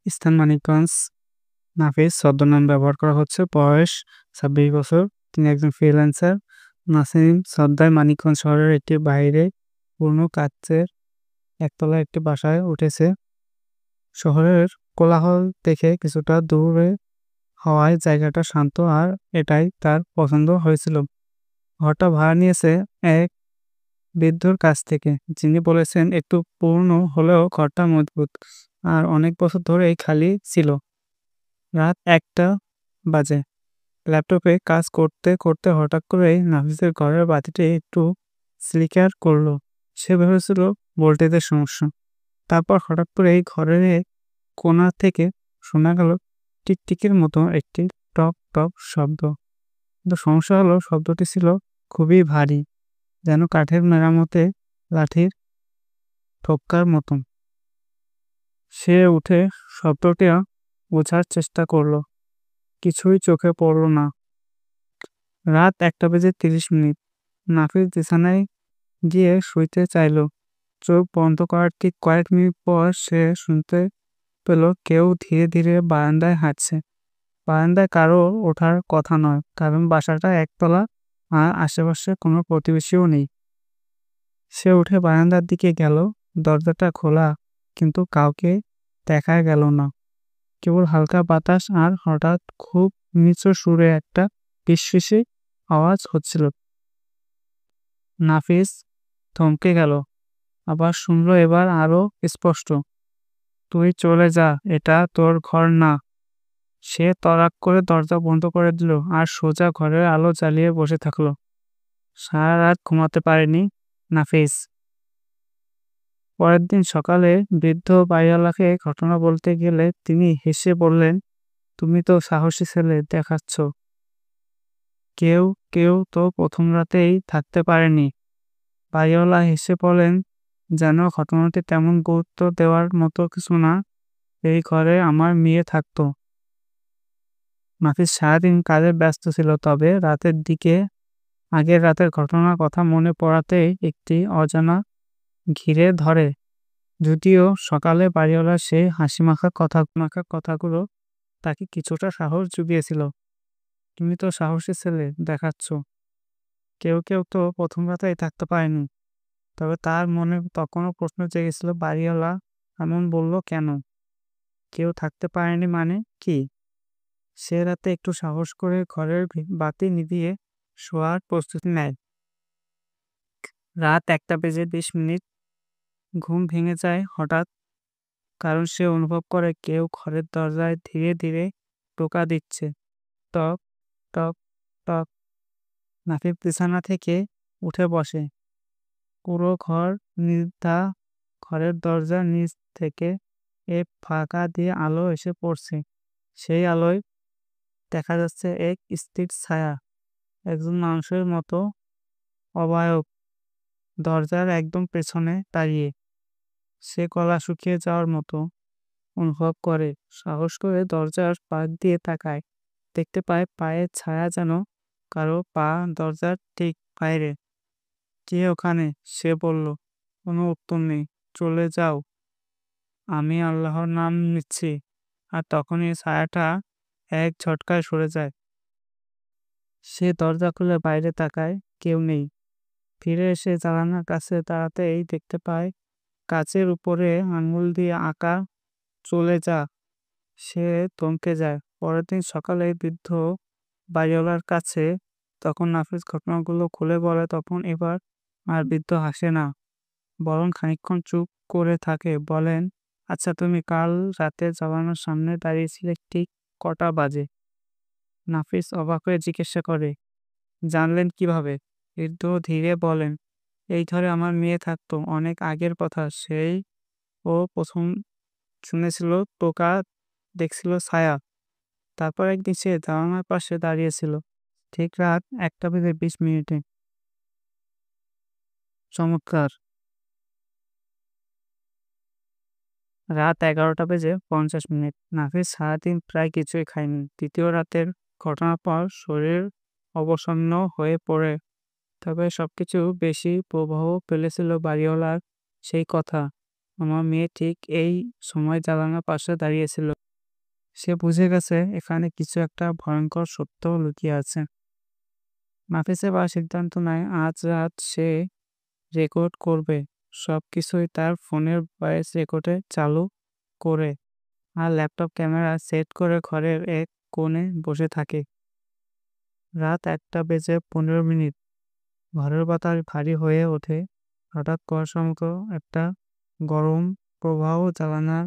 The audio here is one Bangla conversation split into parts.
স্থান মানিকগঞ্জ। নাফিস ছদ্মনাম ব্যবহার করা হচ্ছে। বয়স ২৬ বছর। তিনি একজন ফ্রিল্যান্সার। নাসিম সর্দার মানিকগঞ্জ শহরের একটি বাইরে পুরনো কাচের একতলার একটি বাসায় উঠেছে। শহরের কোলাহল থেকে কিছুটা দূরে হওয়ায় জায়গাটা শান্ত আর এটাই তার পছন্দ হয়েছিল। ঘরটা ভাড়া নিয়েছে এক বৃদ্ধর কাছ থেকে, যিনি বলেছেন একটু পুরনো হলেও ঘরটা মজবুত আর অনেক বছর ধরেই খালি ছিল। রাত ১টা বাজে। ল্যাপটপে কাজ করতে করতে হঠাৎ করেই নাফিসের ঘরের বাতিটি একটু ফ্লিকার করলো। সে ভেবেছিল ভোল্টেজের সমস্যা। তারপর হঠাৎ করেই ঘরের এক কোণা থেকে শোনা গেল টিকটিকির মতো একটি টক টক শব্দ। কিন্তু সমস্যা হলো শব্দটি ছিল খুবই ভারী, যেন কাঠের মেরামতে লাঠির ঠোক্কার মতন। সে উঠে শব্দটি বোঝার চেষ্টা করলো। কিছুই চোখে পড়ল না। রাত ১টা বেজে ৩০ মিনিট। নাফিস বিছানায় গিয়ে শুইতে চাইল। চোখ বন্ধ করার ঠিক কয়েক মিনিট পর সে শুনতে পেল কেউ ধীরে ধীরে বারান্দায় হাঁটছে। বারান্দায় কারো ওঠার কথা নয়, কারণ বাসাটা একতলা আর আশেপাশে কোনো প্রতিবেশীও নেই। সে উঠে বারান্দার দিকে গেল। দরজাটা খোলা, কিন্তু কাউকে দেখা গেল না। কেবল হালকা বাতাস আর হঠাৎ খুব নিচু সুরে একটা ফিসফিসে আওয়াজ হচ্ছিল। নাফিস থমকে গেল। আবার শুনল এবার আরো স্পষ্ট, তুই চলে যা, এটা তোর ঘর না। সে তড়াক করে দরজা বন্ধ করে দিল আর সোজা ঘরের আলো জ্বালিয়ে বসে থাকলো। সারা রাত ঘুমাতে পারেনি নাফিস। পরের দিন সকালে বৃদ্ধ বাড়িওয়ালাকে ঘটনা বলতে গেলে তিনি হেসে বললেন, তুমি তো সাহসী ছেলে দেখাচ্ছ। কেউ কেউ তো প্রথম রাতেই থাকতে পারেনি। বাড়িওয়ালা হেসে বলেন, যেন ঘটনাটি তেমন গুরুত্ব দেওয়ার মতো কিছু না। এই ঘরে আমার মেয়ে থাকতো। নাফিস সারাদিন কাজে ব্যস্ত ছিল, তবে রাতের দিকে আগের রাতের ঘটনার কথা মনে পড়াতেই একটি অজানা ঘিরে ধরে। যদিও সকালে বাড়িওয়ালার সেই হাসিমাখা কথাগুলো তাকে কিছুটা সাহস জুগিয়েছিল। তুমি তো সাহসী ছেলে দেখাচ্ছ। কেউ কেউ তো প্রথম রাতেই থাকতে পারেনি। তবে তার মনে তখনও প্রশ্ন জেগেছিল, বাড়িওয়ালা এমন বলল কেন? কেউ থাকতে পারেনি মানে কি? সে রাতে একটু সাহস করে ঘরের বাতি নিভিয়ে শোয়ার প্রস্তুতি নেয়। রাত ১টা বেজে ২০ মিনিট। ঘুম ভেঙে যায় হঠাৎ, কারণ সে অনুভব করে কেউ ঘরের দরজায় ধীরে ধীরে টোকা দিচ্ছে। টক টক টক। নাফিস বিছানা থেকে উঠে বসে। পুরো ঘর নির্ধা। ঘরের দরজার নিচ থেকে ফাঁকা দিয়ে আলো এসে পড়ছে। সেই আলোয় দেখা যাচ্ছে এক স্থির ছায়া, একজন মানুষের মতো অবয়ব, দরজার একদম পেছনে দাঁড়িয়ে। সে গলা শুকিয়ে যাওয়ার মতো অনুভব করে। সাহস করে দরজার পাশ দিয়ে তাকায়। দেখতে পায় পায়ের ছায়া, যেন কারো পা দরজার ঠিক বাইরে। কে ওখানে? সে বলল। কোনো উত্তর নেই। চলে যাও, আমি আল্লাহর নাম নিচ্ছি। আর তখনই ছায়াটা এক ঝটকায় সরে যায়। সে দরজা খুলে বাইরে তাকায়, কেউ নেই। ফিরে এসে জানালার কাছে দাঁড়াতেই দেখতে পায় কাচের উপরে আঙুল দিয়ে আঁকা, চলে যা। সে থমকে যায়। পরের দিন সকালে বৃদ্ধ বাড়িওয়ালার কাছে তখন নাফিস ঘটনাগুলো খুলে বলে, তখন এবার আর বৃদ্ধ হাসে না, বরং খানিকক্ষণ চুপ করে থাকে। বলেন, আচ্ছা তুমি কাল রাতে জানালার সামনে দাঁড়িয়েছিলে ঠিক কটা বাজে? নাফিস অবাক হয়ে জিজ্ঞাসা করে, জানলেন কিভাবে? বৃদ্ধ ধীরে বলেন, এই ঘরে আমার মেয়ে থাকতো, অনেক আগের কথা। সেই ও প্রথম শুনেছিল টোকা, দেখছিল ছায়া। তারপর একদিন সে জানালার পাশে দাঁড়িয়েছিল, ঠিক রাত ১টা বেজে ২০ মিনিটে। চমৎকার। রাত ১১টা বেজে ৫০ মিনিট। নাফিস সারাদিন প্রায় কিছুই খায়নি। তৃতীয় রাতের ঘটনার পর শরীর অবসন্ন হয়ে পড়ে। তবে সবকিছু বেশি প্রভাব ফেলেছিল বাড়িওয়ালার সেই কথা। আমার মেয়ে ঠিক এই সময় জানালার পাশে দাঁড়িয়েছিল। সে বুঝে গেছে এখানে কিছু একটা ভয়ঙ্কর সত্য লুকিয়ে আছে। নাফিস এবার সিদ্ধান্ত নেয় আজ রাত সে রেকর্ড করবে সবকিছুই। তার ফোনের ভয়েস রেকর্ডে চালু করে আর ল্যাপটপ ক্যামেরা সেট করে ঘরের এক কোণে বসে থাকে। রাত 1:15। ঘরের বাতাস ভারী হয়ে ওঠে। হঠাৎ কুয়াশার মতো একটা গরম প্রবাহ জানালার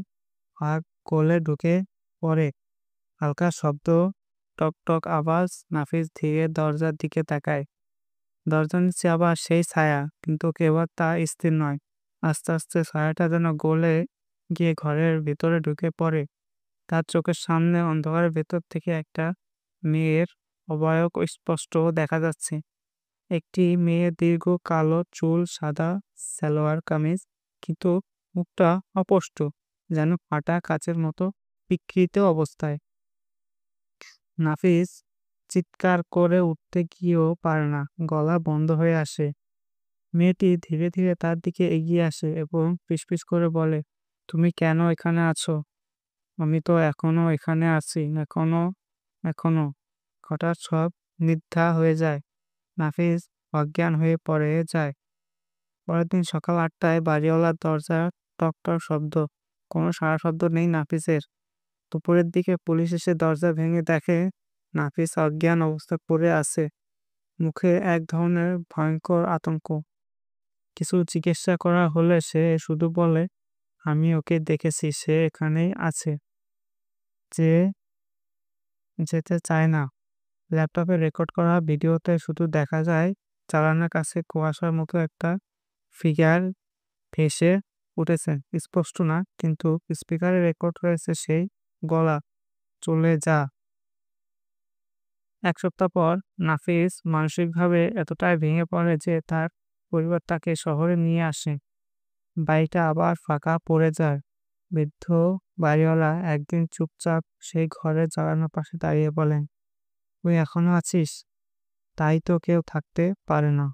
ফাঁক গলে ঢুকে পড়ে। হালকা শব্দ, টক আওয়াজ। নাফিস ধীরে দরজার দিকে তাকায়। দরজার নিচে আবার সেই ছায়া, কিন্তু এবার তা স্থির নয়। আস্তে আস্তে ছায়াটা যেন গলে গিয়ে ঘরের ভিতরে ঢুকে পড়ে। তার চোখের সামনে অন্ধকারের ভেতর থেকে একটা মেয়ের অবয়ব স্পষ্ট দেখা যাচ্ছে। একটি মেয়ে, দীর্ঘ কালো চুল, সাদা সালোয়ার কামিজ, কিন্তু মুখটা অস্পষ্ট, যেন ফাটা কাচের মতো বিকৃত অবস্থায়। নাফিস চিৎকার করে উঠতে গিয়েও পারে না, গলা বন্ধ হয়ে আসে। মেয়েটি ধীরে ধীরে তার দিকে এগিয়ে আসে এবং ফিসফিস করে বলে, তুমি কেন এখানে আছো? আমি তো এখনো এখানে আছি, এখনো এখনো হঠাৎ সব মিথ্যা হয়ে যায়। নাফিস অজ্ঞান হয়ে পড়ে যায়। পরের দিন সকাল 8টায় বাড়িওয়ালার দরজা টক শব্দ। কোনো সাড়া শব্দ নেই নাফিসের। দুপুরের দিকে পুলিশ এসে দরজা ভেঙে দেখে নাফিস অজ্ঞান অবস্থায় পড়ে আছে, মুখে এক ধরনের ভয়ঙ্কর আতঙ্ক। কিছু জিজ্ঞাসা করা হলে সে শুধু বলে, আমি ওকে দেখেছি, সে এখানেই আছে, যে যেতে চায় না। ল্যাপটপে রেকর্ড করা ভিডিওতে শুধু দেখা যায় জানালার কাছে কুয়াশার মতো একটা ফিগার ভেসে উঠেছে। স্পষ্ট না, কিন্তু স্পিকারে রেকর্ড হয়েছে সেই গলা, চলে যা। 1 সপ্তাহ পর নাফিস মানসিকভাবে এতটাই ভেঙে পড়ে যে তার পরিবার তাকে শহরে নিয়ে আসে। বাড়িটা আবার ফাঁকা পড়ে যায়। বৃদ্ধ বাড়িওয়ালা একদিন চুপচাপ সেই ঘরের জানালার পাশে দাঁড়িয়ে বলেন, তুই এখনো আছিস? তাই তো কেউ থাকতে পারে না।